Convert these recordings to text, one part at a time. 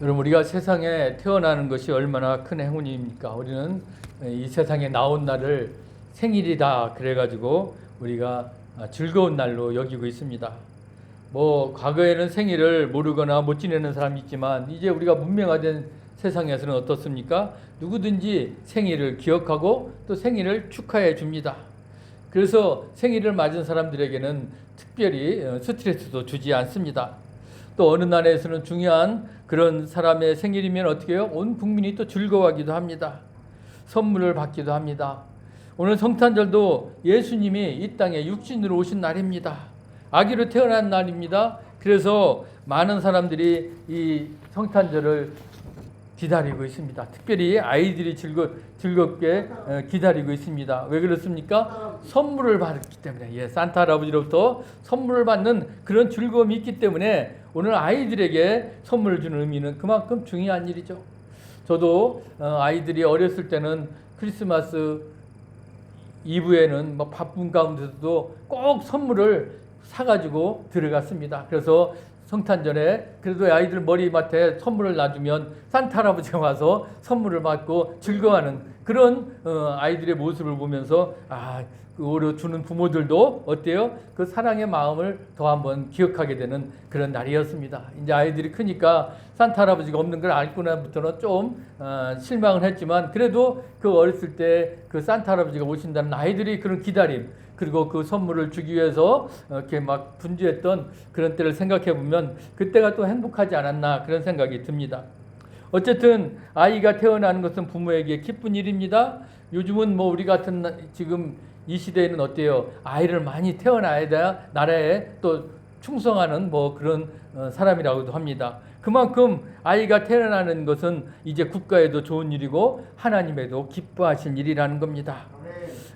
여러분, 우리가 세상에 태어나는 것이 얼마나 큰 행운입니까? 우리는 이 세상에 나온 날을 생일이다 그래가지고 우리가 즐거운 날로 여기고 있습니다. 과거에는 생일을 모르거나 못 지내는 사람이 있지만 이제 우리가 문명화된 세상에서는 어떻습니까? 누구든지 생일을 기억하고 또 생일을 축하해 줍니다. 그래서 생일을 맞은 사람들에게는 특별히 스트레스도 주지 않습니다. 또 어느 나라에서는 중요한 그런 사람의 생일이면 어떻게 해요? 온 국민이 또 즐거워하기도 합니다. 선물을 받기도 합니다. 오늘 성탄절도 예수님이 이 땅에 육신으로 오신 날입니다. 아기로 태어난 날입니다. 그래서 많은 사람들이 이 성탄절을 기다리고 있습니다. 특별히 아이들이 즐겁게 기다리고 있습니다. 왜 그렇습니까? 선물을 받았기 때문에, 산타 할아버지로부터 선물을 받는 그런 즐거움이 있기 때문에 오늘 아이들에게 선물을 주는 의미는 그만큼 중요한 일이죠. 저도 아이들이 어렸을 때는 크리스마스 이브에는 바쁜 가운데서도 꼭 선물을 사가지고 들어갔습니다. 그래서 성탄절에 그래도 아이들 머리맡에 선물을 놔주면 산타 할아버지가 와서 선물을 받고 즐거워하는 그런 아이들의 모습을 보면서 오히려 주는 부모들도 어때요? 그 사랑의 마음을 더 한번 기억하게 되는 그런 날이었습니다. 이제 아이들이 크니까 산타 할아버지가 없는 걸 알고 나부터는 좀 실망을 했지만 그래도 그 어렸을 때 그 산타 할아버지가 오신다는 아이들이 그런 기다림 그리고 그 선물을 주기 위해서 이렇게 막 분주했던 그런 때를 생각해 보면 그때가 또 행복하지 않았나 그런 생각이 듭니다. 어쨌든 아이가 태어나는 것은 부모에게 기쁜 일입니다. 요즘은 우리 같은 지금 이 시대에는 어때요? 아이를 많이 태어나야 돼야 나라에 또 충성하는 그런 사람이라고도 합니다. 그만큼 아이가 태어나는 것은 이제 국가에도 좋은 일이고 하나님에도 기뻐하신 일이라는 겁니다.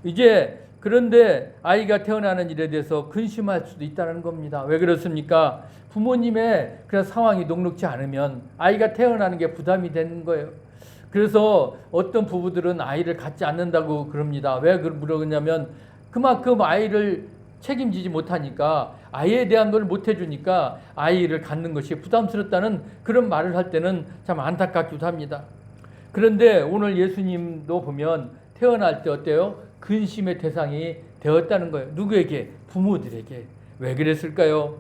이제 그런데 아이가 태어나는 일에 대해서 근심할 수도 있다는 겁니다. 왜 그렇습니까? 부모님의 그런 상황이 녹록지 않으면 아이가 태어나는 게 부담이 되는 거예요. 그래서 어떤 부부들은 아이를 갖지 않는다고 그럽니다. 왜 그러냐면 그만큼 아이를 책임지지 못하니까 아이에 대한 걸 못 해주니까 아이를 갖는 것이 부담스럽다는 그런 말을 할 때는 참 안타깝기도 합니다. 그런데 오늘 예수님도 보면 태어날 때 어때요? 근심의 대상이 되었다는 거예요. 누구에게? 부모들에게. 왜 그랬을까요?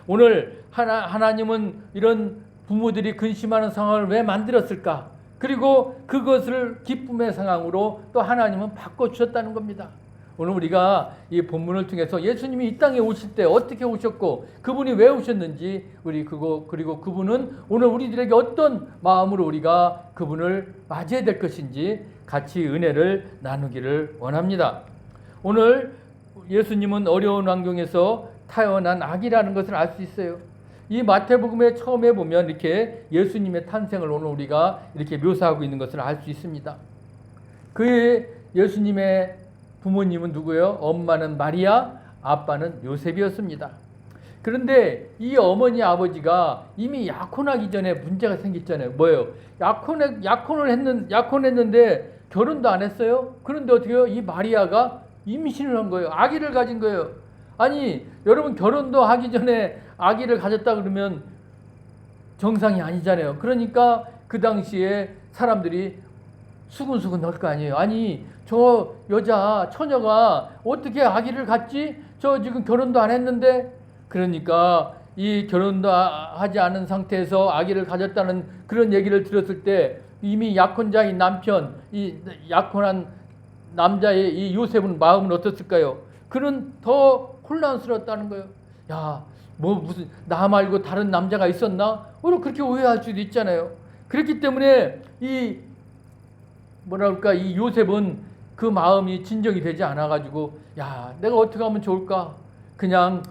오늘 하나님은 이런 부모들이 근심하는 상황을 왜 만들었을까? 그리고 그것을 기쁨의 상황으로 또 하나님은 바꿔주셨다는 겁니다. 오늘 우리가 이 본문을 통해서 예수님이 이 땅에 오실 때 어떻게 오셨고 그분이 왜 오셨는지 그리고 그분은 오늘 우리들에게 어떤 마음으로 우리가 그분을 맞이해야 될 것인지 같이 은혜를 나누기를 원합니다. 오늘 예수님은 어려운 환경에서 태어난 아기라는 것을 알 수 있어요. 이 마태복음의 처음에 보면 이렇게 예수님의 탄생을 오늘 우리가 이렇게 묘사하고 있는 것을 알 수 있습니다. 그 예수님의 부모님은 누구예요? 엄마는 마리아, 아빠는 요셉이었습니다. 그런데 이 어머니 아버지가 이미 약혼하기 전에 문제가 생겼잖아요. 뭐예요? 약혼했는데 결혼도 안 했어요. 그런데 어떻게 해요? 이 마리아가 임신을 한 거예요. 아기를 가진 거예요. 아니, 여러분 결혼도 하기 전에 아기를 가졌다 그러면 정상이 아니잖아요. 그러니까 그 당시에 사람들이 수근수근 할 거 아니에요. 아니, 저 여자 처녀가 어떻게 아기를 갖지? 저 지금 결혼도 안 했는데. 그러니까 이 결혼도 하지 않은 상태에서 아기를 가졌다는 그런 얘기를 들었을 때 이미 약혼자인 남편, 이 약혼한 남자의 이 요셉은 마음은 어떻을까요? 그는 더 혼란스러웠다는 거예요. 야, 무슨 나 말고 다른 남자가 있었나? 오히려 그렇게 오해할 수도 있잖아요. 그렇기 때문에 이 요셉은 그 마음이 진정이 되지 않아가지고 내가 어떻게 하면 좋을까? 그냥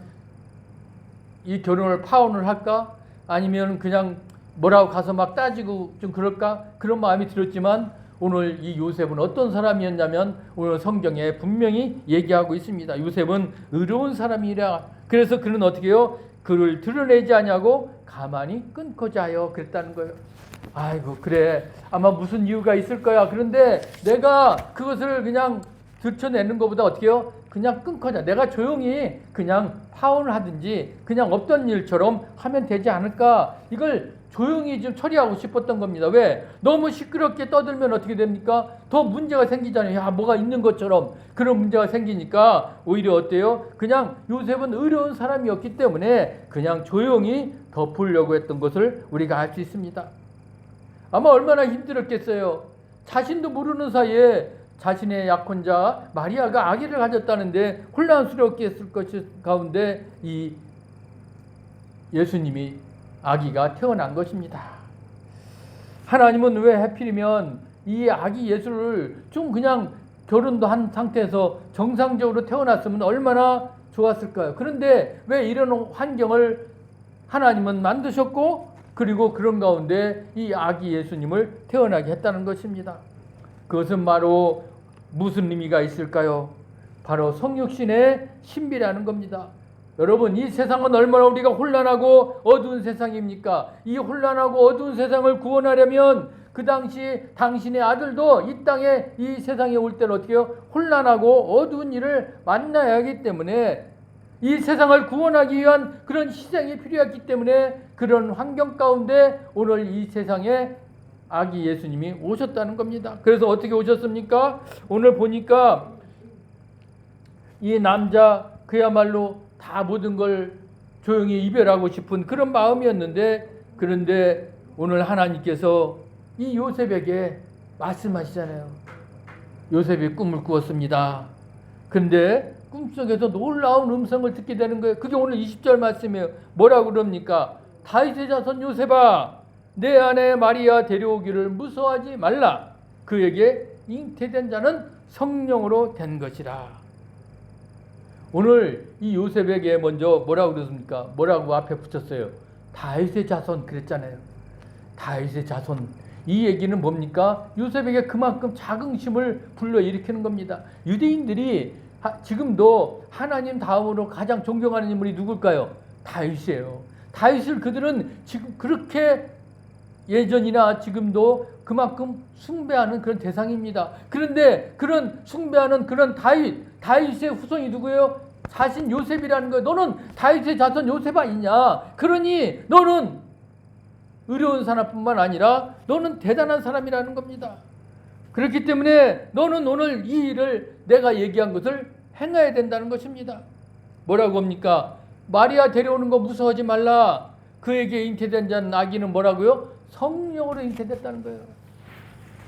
이 결혼을 파혼을 할까? 아니면 그냥 뭐라고 가서 막 따지고 좀 그럴까? 그런 마음이 들었지만 오늘 이 요셉은 어떤 사람이었냐면 오늘 성경에 분명히 얘기하고 있습니다. 요셉은 의로운 사람이라. 그래서 그는 어떻게 해요? 그를 드러내지 않냐고 가만히 끊고자 하여 그랬다는 거예요. 아이고, 그래, 아마 무슨 이유가 있을 거야. 그런데 내가 그것을 그냥 들춰내는 것보다 어떻게 해요? 그냥 끊고자 내가 조용히 그냥 파혼을 하든지 그냥 없던 일처럼 하면 되지 않을까? 이걸 조용히 좀 처리하고 싶었던 겁니다. 왜? 너무 시끄럽게 떠들면 어떻게 됩니까? 더 문제가 생기잖아요. 야, 뭐가 있는 것처럼 그런 문제가 생기니까 오히려 어때요? 그냥 요셉은 의로운 사람이었기 때문에 그냥 조용히 덮으려고 했던 것을 우리가 알 수 있습니다. 아마 얼마나 힘들었겠어요. 자신도 모르는 사이에 자신의 약혼자 마리아가 아기를 가졌다는데 혼란스럽게 했을 것이 가운데 이 예수님이 아기가 태어난 것입니다. 하나님은 왜 하필이면 이 아기 예수를 좀 그냥 결혼도 한 상태에서 정상적으로 태어났으면 얼마나 좋았을까요? 그런데 왜 이런 환경을 하나님은 만드셨고 그리고 그런 가운데 이 아기 예수님을 태어나게 했다는 것입니다. 그것은 바로 무슨 의미가 있을까요? 바로 성육신의 신비라는 겁니다. 여러분, 이 세상은 얼마나 우리가 혼란하고 어두운 세상입니까? 이 혼란하고 어두운 세상을 구원하려면 그 당시 당신의 아들도 이 땅에 이 세상에 올 때는 어떻게 해요? 혼란하고 어두운 일을 만나야 하기 때문에 이 세상을 구원하기 위한 그런 희생이 필요했기 때문에 그런 환경 가운데 오늘 이 세상에 아기 예수님이 오셨다는 겁니다. 그래서 어떻게 오셨습니까? 오늘 보니까 이 남자 그야말로 다 모든 걸 조용히 이별하고 싶은 그런 마음이었는데 그런데 오늘 하나님께서 이 요셉에게 말씀하시잖아요. 요셉이 꿈을 꾸었습니다. 그런데 꿈속에서 놀라운 음성을 듣게 되는 거예요. 그게 오늘 20절 말씀이에요. 뭐라고 그럽니까? 다윗의 자손 요셉아, 내 아내 마리아 데려오기를 무서워하지 말라. 그에게 잉태된 자는 성령으로 된 것이라. 오늘 이 요셉에게 먼저 뭐라고 그랬습니까? 뭐라고 앞에 붙였어요? 다윗의 자손 그랬잖아요. 다윗의 자손. 이 얘기는 뭡니까? 요셉에게 그만큼 자긍심을 불러일으키는 겁니다. 유대인들이 지금도 하나님 다음으로 가장 존경하는 인물이 누굴까요? 다윗이에요. 다윗을 그들은 지금 그렇게 예전이나 지금도 그만큼 숭배하는 그런 대상입니다. 그런데 그런 숭배하는 그런 다윗의 후손이 누구예요? 자신 요셉이라는 거예요. 너는 다윗의 자손 요셉 아니냐? 그러니 너는 의로운 사람뿐만 아니라 너는 대단한 사람이라는 겁니다. 그렇기 때문에 너는 오늘 이 일을 내가 얘기한 것을 행해야 된다는 것입니다. 뭐라고 합니까? 마리아 데려오는 거 무서워하지 말라. 그에게 잉태된 자는 아기는 뭐라고요? 성령으로 잉태됐다는 거예요.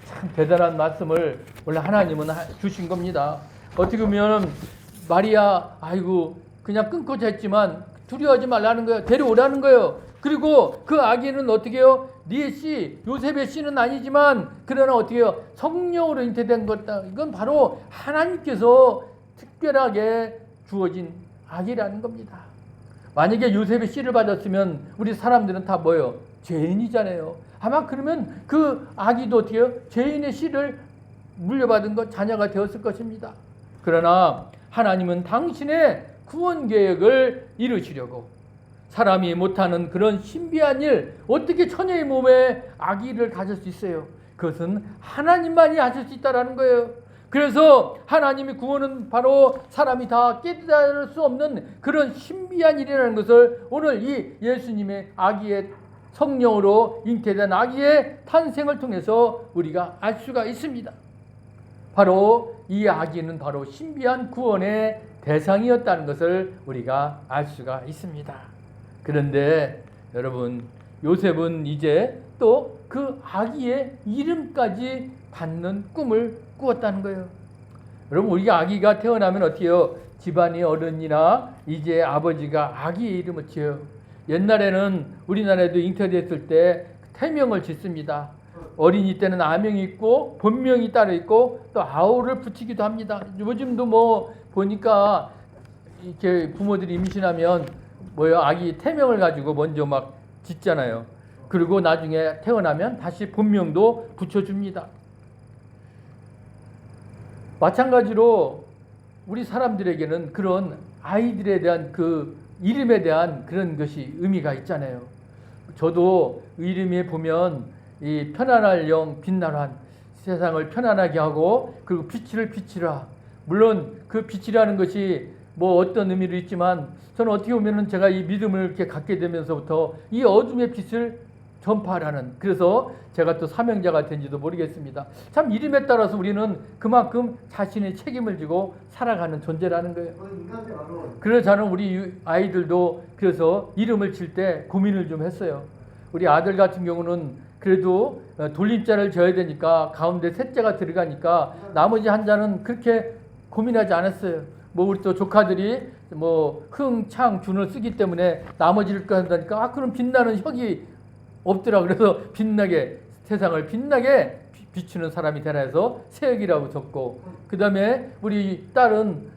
참 대단한 말씀을 원래 하나님은 주신 겁니다. 어떻게 보면 마리아 아이고 그냥 끊고자 했지만 두려워하지 말라는 거예요. 데려오라는 거예요. 그리고 그 아기는 어떻게 해요? 네 씨, 요셉의 씨는 아니지만 그러나 어떻게 해요? 성령으로 잉태된 거다. 이건 바로 하나님께서 특별하게 주어진 아기라는 겁니다. 만약에 요셉의 씨를 받았으면 우리 사람들은 다 뭐예요? 죄인이잖아요. 아마 그러면 그 아기도 어떻게 해요? 죄인의 씨를 물려받은 것 자녀가 되었을 것입니다. 그러나 하나님은 당신의 구원 계획을 이루시려고 사람이 못하는 그런 신비한 일, 어떻게 처녀의 몸에 아기를 가질 수 있어요? 그것은 하나님만이 하실 수 있다는 거예요. 그래서 하나님의 구원은 바로 사람이 다 깨달을 수 없는 그런 신비한 일이라는 것을 오늘 이 예수님의 아기의 성령으로 잉태된 아기의 탄생을 통해서 우리가 알 수가 있습니다. 바로 이 아기는 바로 신비한 구원의 대상이었다는 것을 우리가 알 수가 있습니다. 그런데 여러분, 요셉은 이제 또 그 아기의 이름까지 받는 꿈을 꾸었다는 거예요. 여러분, 우리가 아기가 태어나면 어떻게 해요? 집안의 어른이나 이제 아버지가 아기의 이름을 지어요. 옛날에는 우리나라에도 잉태됐을 때 태명을 짓습니다. 어린이 때는 아명이 있고 본명이 따로 있고 또 아우를 붙이기도 합니다. 요즘도 뭐 보니까 이렇게 부모들이 임신하면 뭐요? 아기 태명을 가지고 먼저 막 짓잖아요. 그리고 나중에 태어나면 다시 본명도 붙여줍니다. 마찬가지로 우리 사람들에게는 그런 아이들에 대한 그 이름에 대한 그런 것이 의미가 있잖아요. 저도 이름에 보면 이 편안할 영 빛나란 세상을 편안하게 하고 그리고 빛을 비치라 물론 그 빛이라는 것이 뭐 어떤 의미도 있지만 저는 어떻게 보면은 제가 이 믿음을 이렇게 갖게 되면서부터 이 어둠의 빛을 전파하라는, 그래서 제가 또 사명자가 된지도 모르겠습니다. 참 이름에 따라서 우리는 그만큼 자신의 책임을 지고 살아가는 존재라는 거예요. 그래서 저는 우리 아이들도 그래서 이름을 칠 때 고민을 좀 했어요. 우리 아들 같은 경우는 그래도 돌림자를 지어야 되니까 가운데 셋째가 들어가니까 나머지 한 자는 그렇게 고민하지 않았어요. 뭐 우리 또 조카들이 뭐 흥, 창, 준을 쓰기 때문에 나머지를 한다니까 그럼 빛나는 혁이 없더라. 그래서 빛나게, 세상을 빛나게 비추는 사람이 되라 해서 세혁이라고 적고, 그 다음에 우리 딸은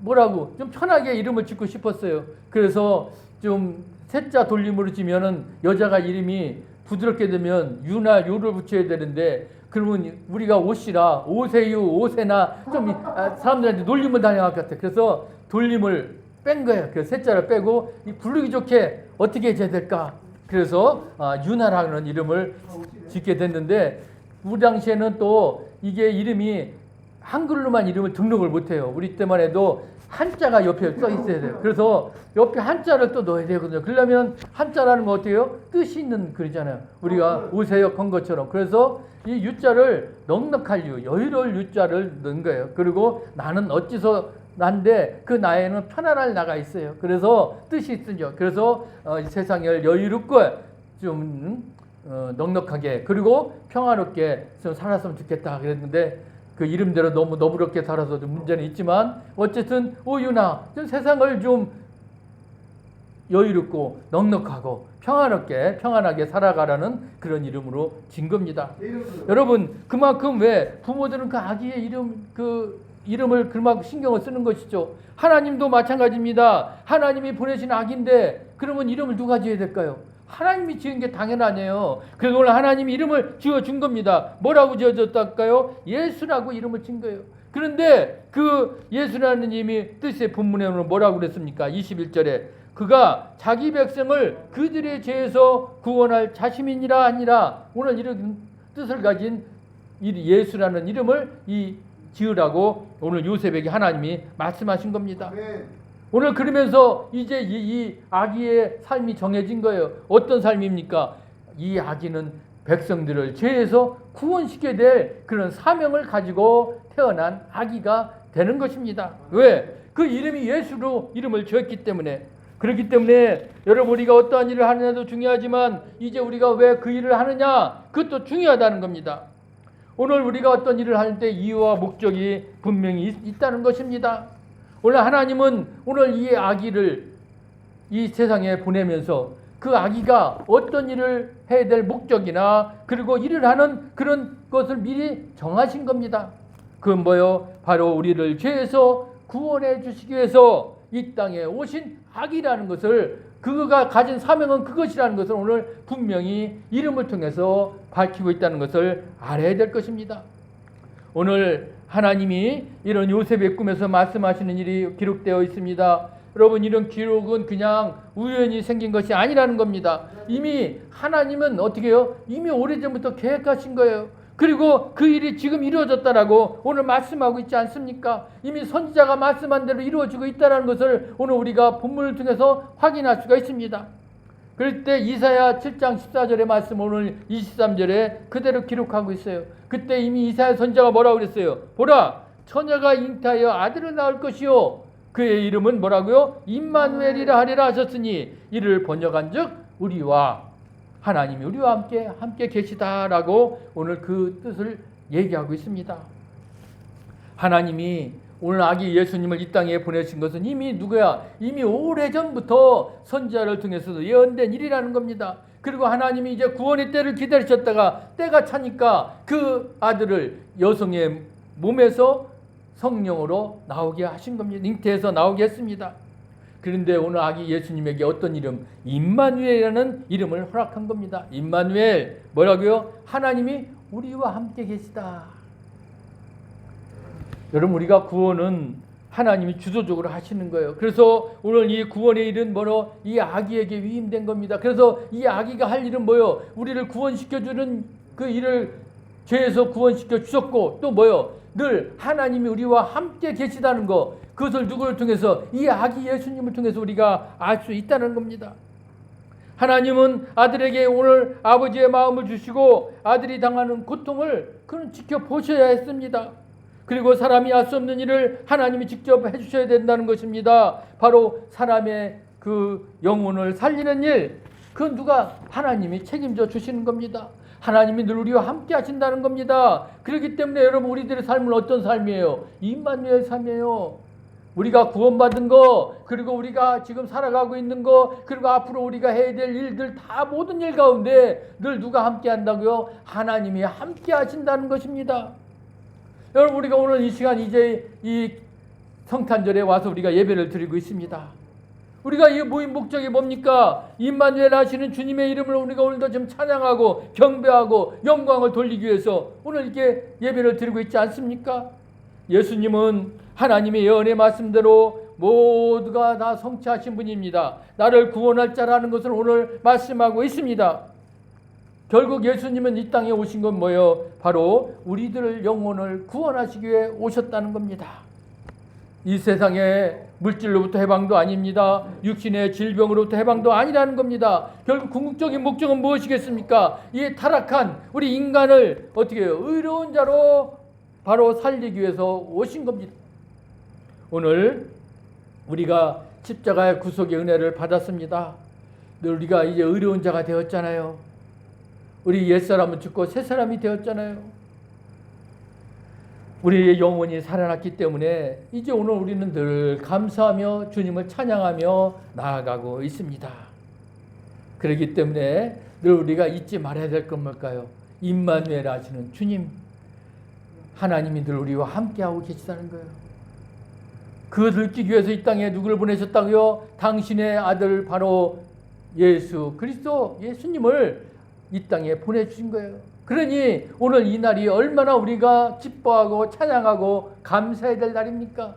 뭐라고 좀 편하게 이름을 짓고 싶었어요. 그래서 좀 셋자 돌림으로 지면은 여자가 이름이 부드럽게 되면 유나 요를 붙여야 되는데, 그러면 우리가 옷이라 오세유, 오세나 좀 사람들한테 놀림을 당할 것 같아. 그래서 돌림을 뺀 거예요. 그래서 셋자를 빼고 부르기 좋게 어떻게 해야 될까? 그래서 유나라는 이름을 짓게 됐는데, 우리 당시에는 또 이게 이름이 한글로만 이름을 등록을 못해요. 우리 때만 해도 한자가 옆에 써 있어야 돼요. 그래서 옆에 한자를 또 넣어야 되거든요. 그러려면 한자라는 거 어때요? 뜻이 있는 글이잖아요. 우리가 오세역 한 것처럼. 그래서 이 유자를 넉넉할 유, 여유로울 유자를 넣은 거예요. 그리고 나는 어찌서 난데 그 나에는 편안할 나가 있어요. 그래서 뜻이 있으죠. 그래서 세상을 여유롭고 좀 넉넉하게 그리고 평화롭게 좀 살았으면 좋겠다 그랬는데, 그 이름대로 너무 너부럽게 살아서 좀 문제는 있지만 어쨌든 오유나 좀 세상을 좀 여유롭고 넉넉하고 평화롭게 평안하게 살아가라는 그런 이름으로 진 겁니다. 여러분, 그만큼 왜 부모들은 그 아기의 이름을 그만큼 신경을 쓰는 것이죠. 하나님도 마찬가지입니다. 하나님이 보내신 아기인데 그러면 이름을 누가 지어야 될까요? 하나님이 지은 게 당연하네요. 그래서 오늘 하나님이 이름을 지어준 겁니다. 뭐라고 지어줬을까요? 예수라고 이름을 진 거예요. 그런데 그 예수라는 이름이 뜻의 본문에 오늘 뭐라고 그랬습니까? 21절에 그가 자기 백성을 그들의 죄에서 구원할 자심이니라 하니라. 오늘 이런 뜻을 가진 예수라는 이름을 지으라고 오늘 요셉에게 하나님이 말씀하신 겁니다. 오늘 그러면서 이제 이 아기의 삶이 정해진 거예요. 어떤 삶입니까? 이 아기는 백성들을 죄에서 구원시켜야 될 그런 사명을 가지고 태어난 아기가 되는 것입니다. 왜? 그 이름이 예수로 이름을 지었기 때문에. 그렇기 때문에 여러분, 우리가 어떠한 일을 하느냐도 중요하지만 이제 우리가 왜 그 일을 하느냐, 그것도 중요하다는 겁니다. 오늘 우리가 어떤 일을 할 때 이유와 목적이 분명히 있다는 것입니다. 오늘 하나님은 오늘 이 아기를 이 세상에 보내면서 그 아기가 어떤 일을 해야 될 목적이나 그리고 일을 하는 그런 것을 미리 정하신 겁니다. 그건 뭐요? 바로 우리를 죄에서 구원해 주시기 위해서 이 땅에 오신 아기라는 것을, 그가 가진 사명은 그것이라는 것을 오늘 분명히 이름을 통해서 밝히고 있다는 것을 알아야 될 것입니다. 오늘 하나님이 이런 요셉의 꿈에서 말씀하시는 일이 기록되어 있습니다. 여러분, 이런 기록은 그냥 우연히 생긴 것이 아니라는 겁니다. 이미 하나님은 어떻게 해요? 이미 오래전부터 계획하신 거예요. 그리고 그 일이 지금 이루어졌다라고 오늘 말씀하고 있지 않습니까? 이미 선지자가 말씀한 대로 이루어지고 있다는 것을 오늘 우리가 본문을 통해서 확인할 수가 있습니다. 그럴 때 이사야 7장 14절의 말씀 오늘 23절에 그대로 기록하고 있어요. 그때 이미 이사야 선지자가 뭐라고 그랬어요? 보라, 처녀가 잉태하여 아들을 낳을 것이요 그의 이름은 뭐라고요? 임마누엘이라 하리라 하셨으니 이를 번역한즉 우리와 하나님이 우리와 함께 계시다라고 오늘 그 뜻을 얘기하고 있습니다. 하나님이 오늘 아기 예수님을 이 땅에 보내신 것은 이미 누구야? 이미 오래전부터 선지자를 통해서도 예언된 일이라는 겁니다. 그리고 하나님이 이제 구원의 때를 기다리셨다가 때가 차니까 그 아들을 여성의 몸에서 성령으로 나오게 하신 겁니다. 잉태해서 나오게 했습니다. 그런데 오늘 아기 예수님에게 어떤 이름? 임마누엘이라는 이름을 허락한 겁니다. 임마누엘, 뭐라고요? 하나님이 우리와 함께 계시다. 여러분, 우리가 구원은 하나님이 주도적으로 하시는 거예요. 그래서 오늘 이 구원의 일은 뭐로? 이 아기에게 위임된 겁니다. 그래서 이 아기가 할 일은 뭐요? 우리를 구원시켜주는 그 일을 죄에서 구원시켜 주셨고, 또 뭐요? 늘 하나님이 우리와 함께 계시다는 것, 그것을 누구를 통해서? 이 아기 예수님을 통해서 우리가 알 수 있다는 겁니다. 하나님은 아들에게 오늘 아버지의 마음을 주시고 아들이 당하는 고통을 그는 지켜보셔야 했습니다. 그리고 사람이 할 수 없는 일을 하나님이 직접 해주셔야 된다는 것입니다. 바로 사람의 그 영혼을 살리는 일, 그건 누가? 하나님이 책임져 주시는 겁니다. 하나님이 늘 우리와 함께 하신다는 겁니다. 그렇기 때문에 여러분, 우리들의 삶은 어떤 삶이에요? 임마누엘 삶이에요. 우리가 구원받은 거, 그리고 우리가 지금 살아가고 있는 거, 그리고 앞으로 우리가 해야 될 일들, 다 모든 일 가운데 늘 누가 함께 한다고요? 하나님이 함께 하신다는 것입니다. 여러분, 우리가 오늘 이 시간 이제 이 성탄절에 와서 우리가 예배를 드리고 있습니다. 우리가 이 모임 목적이 뭡니까? 임마누엘 하시는 주님의 이름을 우리가 오늘도 좀 찬양하고 경배하고 영광을 돌리기 위해서 오늘 이렇게 예배를 드리고 있지 않습니까? 예수님은 하나님의 예언의 말씀대로 모두가 다 성취하신 분입니다. 나를 구원할 자라는 것을 오늘 말씀하고 있습니다. 결국 예수님은 이 땅에 오신 건 뭐예요? 바로 우리들의 영혼을 구원하시기 위해 오셨다는 겁니다. 이 세상의 물질로부터 해방도 아닙니다. 육신의 질병으로부터 해방도 아니라는 겁니다. 결국 궁극적인 목적은 무엇이겠습니까? 이 타락한 우리 인간을 어떻게 해요? 의로운 자로 바로 살리기 위해서 오신 겁니다. 오늘 우리가 십자가의 구속의 은혜를 받았습니다. 우리가 이제 의로운 자가 되었잖아요. 우리 옛사람은 죽고 새사람이 되었잖아요. 우리의 영혼이 살아났기 때문에 이제 오늘 우리는 늘 감사하며 주님을 찬양하며 나아가고 있습니다. 그렇기 때문에 늘 우리가 잊지 말아야 될 건 뭘까요? 임마누엘 하시는 주님, 하나님이 늘 우리와 함께하고 계시다는 거예요. 그것을 느끼기 위해서 이 땅에 누구를 보내셨다고요? 당신의 아들 바로 예수 그리스도, 예수님을 이 땅에 보내주신 거예요. 그러니 오늘 이 날이 얼마나 우리가 기뻐하고 찬양하고 감사해야 될 날입니까?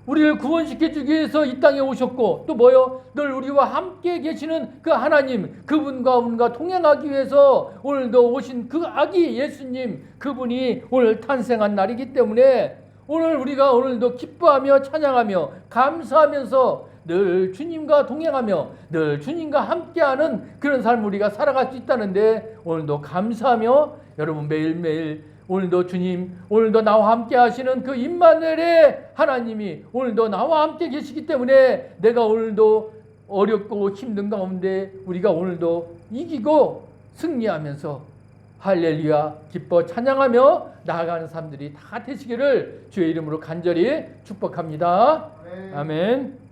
우리를 구원시켜주기 위해서 이 땅에 오셨고, 또 뭐요? 늘 우리와 함께 계시는 그 하나님, 그분과 우리가 동행하기 위해서 오늘도 오신 그 아기 예수님, 그분이 오늘 탄생한 날이기 때문에 오늘 우리가 오늘도 기뻐하며 찬양하며 감사하면서 늘 주님과 동행하며 늘 주님과 함께하는 그런 삶을 우리가 살아갈 수 있다는데, 오늘도 감사하며 여러분 매일매일 오늘도 주님, 오늘도 나와 함께 하시는 그 임마누엘의 하나님이 오늘도 나와 함께 계시기 때문에 내가 오늘도 어렵고 힘든 가운데 우리가 오늘도 이기고 승리하면서 할렐루야 기뻐 찬양하며 나아가는 사람들이 다 되시기를 주의 이름으로 간절히 축복합니다. 아멘.